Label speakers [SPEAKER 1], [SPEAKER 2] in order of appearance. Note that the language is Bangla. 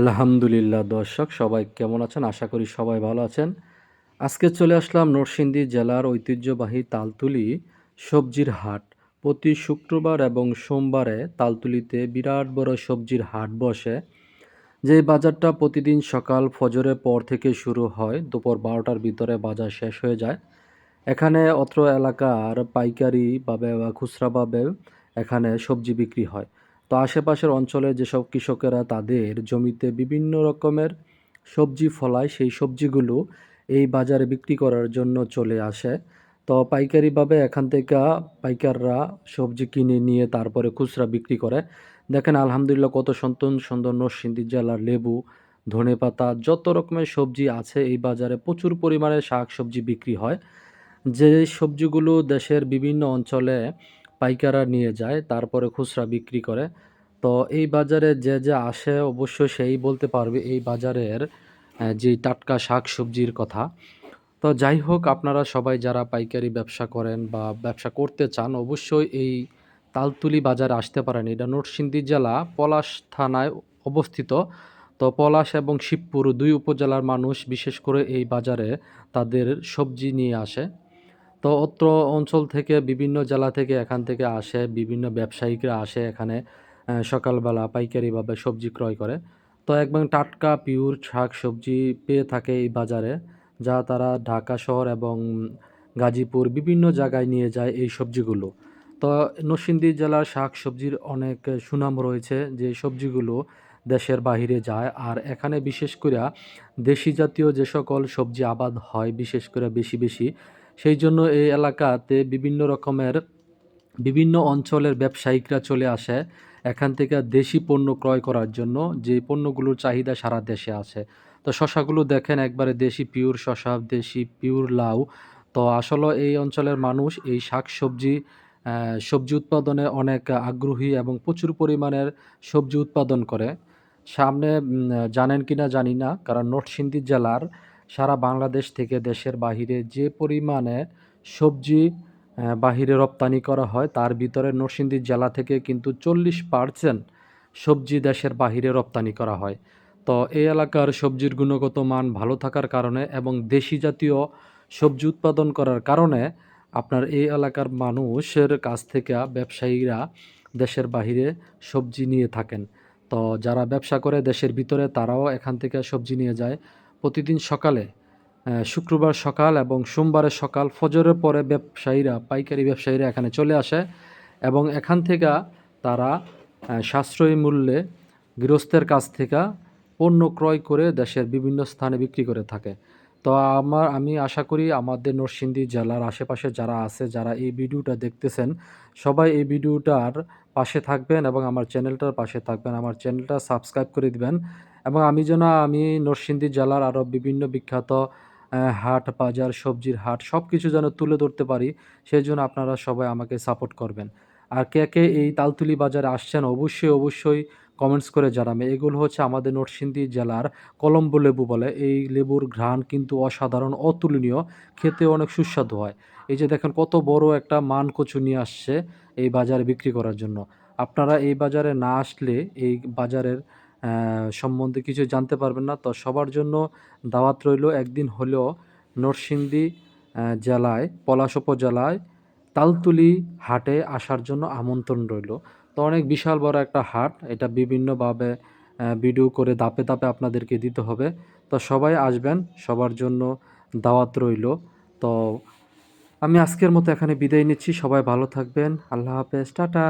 [SPEAKER 1] আলহামদুলিল্লাহ দর্শক সবাই কেমন আছেন? আশা করি সবাই ভালো আছেন। আজকে চলে আসলাম নরসিংদী জেলার ঐতিহ্যবাহী তালতুলি সবজির হাট। প্রতি শুক্রবার এবং সোমবারে তালতুলিতে বিরাট বড় সবজির হাট বসে। যে বাজারটা প্রতিদিন সকাল ফজরের পর থেকে শুরু হয়, দুপুর ১২টার ভিতরে বাজার শেষ হয়ে যায়। এখানে অত্র এলাকার পাইকারিভাবে বা খুচরাভাবে এখানে সবজি বিক্রি হয়। তো আশেপাশের অঞ্চলে যেসব কৃষকেরা তাদের জমিতে বিভিন্ন রকমের সবজি ফলায়, সেই সবজিগুলো এই বাজারে বিক্রি করার জন্য চলে আসে। তো পাইকারিভাবে এখান থেকে পাইকাররা সবজি কিনে নিয়ে তারপরে খুচরা বিক্রি করে। দেখেন আলহামদুলিল্লাহ কত সুন্দর, সুন্দর নরসিংদী জেলার লেবু, ধনেপাতা যত রকমের সবজি আছে এই বাজারে প্রচুর পরিমাণে শাকসবজি বিক্রি হয়। যে সবজিগুলো দেশের বিভিন্ন অঞ্চলে পাইকাররা নিয়ে যায়, তারপরে খুচরা বিক্রি করে। তো এই বাজারে যে আসে অবশ্যই সেই বলতে পারবে এই বাজারের যে টাটকা শাকসবজির কথা। তো যাই হোক আপনারা সবাই যারা পাইকারি ব্যবসা করেন বা ব্যবসা করতে চান অবশ্যই এই তালতুলি বাজারে আসতে পারেন। এটা নরসিংদী জেলা পলাশ থানায় অবস্থিত। তো পলাশ এবং শিবপুর ২ উপজেলার মানুষ বিশেষ করে এই বাজারে তাদের সবজি নিয়ে আসে। তো অত্র অঞ্চল থেকে বিভিন্ন জেলা থেকে এখান থেকে আসে, বিভিন্ন ব্যবসায়িকরা আসে এখানে সকালবেলা পাইকারিভাবে সবজি ক্রয় করে। তো একদম টাটকা পিওর শাকসবজি পেয়ে থাকে এই বাজারে, যা তারা ঢাকা শহর এবং গাজীপুর বিভিন্ন জায়গায় নিয়ে যায় এই সবজিগুলো। তো নরসিংদী জেলার শাকসবজির অনেক সুনাম রয়েছে যে সবজিগুলো দেশের বাহিরে যায়। আর এখানে বিশেষ কইরা দেশি জাতীয় যে সকল সবজি আবাদ হয় বিশেষ করে বেশি, সেই জন্য এই এলাকাতে বিভিন্ন রকমের বিভিন্ন অঞ্চলের ব্যবসায়িকরা চলে আসে এখান থেকে দেশি পণ্য ক্রয় করার জন্য, যে পণ্যগুলোর চাহিদা সারা দেশে আছে। তো শসাগুলো দেখেন একবারে দেশি পিওর শসা, দেশি পিওর লাউ। তো আসলে এই অঞ্চলের মানুষ এই শাকসবজি সবজি উৎপাদনে অনেক আগ্রহী এবং প্রচুর পরিমাণের সবজি উৎপাদন করে। সামনে জানেন কিনা জানি না, কারণ নরসিংদী জেলার সারা বাংলাদেশ থেকে দেশের বাহিরে যে পরিমাণে সবজি বাহিরে রপ্তানি করা হয়, তার ভিতরে নরসিংদী জেলা থেকে কিন্তু ৪০% সবজি দেশের বাহিরে রপ্তানি করা হয়। তো এই এলাকার সবজির গুণগত মান ভালো থাকার কারণে এবং দেশি জাতীয় সবজি উৎপাদন করার কারণে আপনার এই এলাকার মানুষের কাছ থেকে ব্যবসায়ীরা দেশের বাহিরে সবজি নিয়ে থাকেন। তো যারা ব্যবসা করে দেশের ভিতরে তারাও এখান থেকে সবজি নিয়ে যায়। প্রতিদিন সকালে শুক্রবার সকাল এবং সোমবারের সকাল ফজরের পরে ব্যবসায়ীরা, পাইকারি ব্যবসায়ীরা এখানে চলে আসে এবং এখান থেকে তারা সাশ্রয়ী মূল্যে গৃহস্থের কাছ থেকে পণ্য ক্রয় করে দেশের বিভিন্ন স্থানে বিক্রি করে থাকে। তো আমি আশা করি আমাদের নরসিংদী জেলার আশেপাশে যারা আছে, যারা এই ভিডিওটা দেখতেছেন, সবাই এই ভিডিওটার পাশে থাকবেন এবং আমার চ্যানেলটার পাশে থাকবেন। আমার চ্যানেলটা সাবস্ক্রাইব করে দিবেন এবং আমি নরসিংদী জেলার আরও বিভিন্ন বিখ্যাত হাট, বাজার, সবজির হাট সবকিছু যেন তুলে ধরতে পারি, সেজন্য আপনারা সবাই আমাকে সাপোর্ট করবেন। আর কে এই তালতুলি বাজারে আসছেন অবশ্যই কমেন্টস করে জানাবেন। এগুলো হচ্ছে আমাদের নরসিংদী জেলার কলম্বো লেবু বলে। এই লেবুর ঘ্রাণ কিন্তু অসাধারণ, অতুলনীয়, খেতে অনেক সুস্বাদু হয়। এই যে দেখেন কত বড় একটা মানকচু নিয়ে আসছে এই বাজারে বিক্রি করার জন্য। আপনারা এই বাজারে না আসলে এই বাজারের সম্বন্ধে কিছু জানতে পারবেন না। তো সবার জন্য দাওয়াত রইল, একদিন হলেও নরসিংদী জেলায় পলাশ উপজেলায় তালতুলি হাটে আসার জন্য আমন্ত্রণ রইল। তো অনেক বিশাল বড় একটা হাট, এটা বিভিন্নভাবে ভিডিও করে ধাপে ধাপে আপনাদেরকে দিতে হবে। তো সবাই আসবেন, সবার জন্য দাওয়াত রইল। তো আমি আজকের মতো এখানে বিদায় নিচ্ছি। সবাই ভালো থাকবেন। আল্লাহ হাফেজ, টাটা।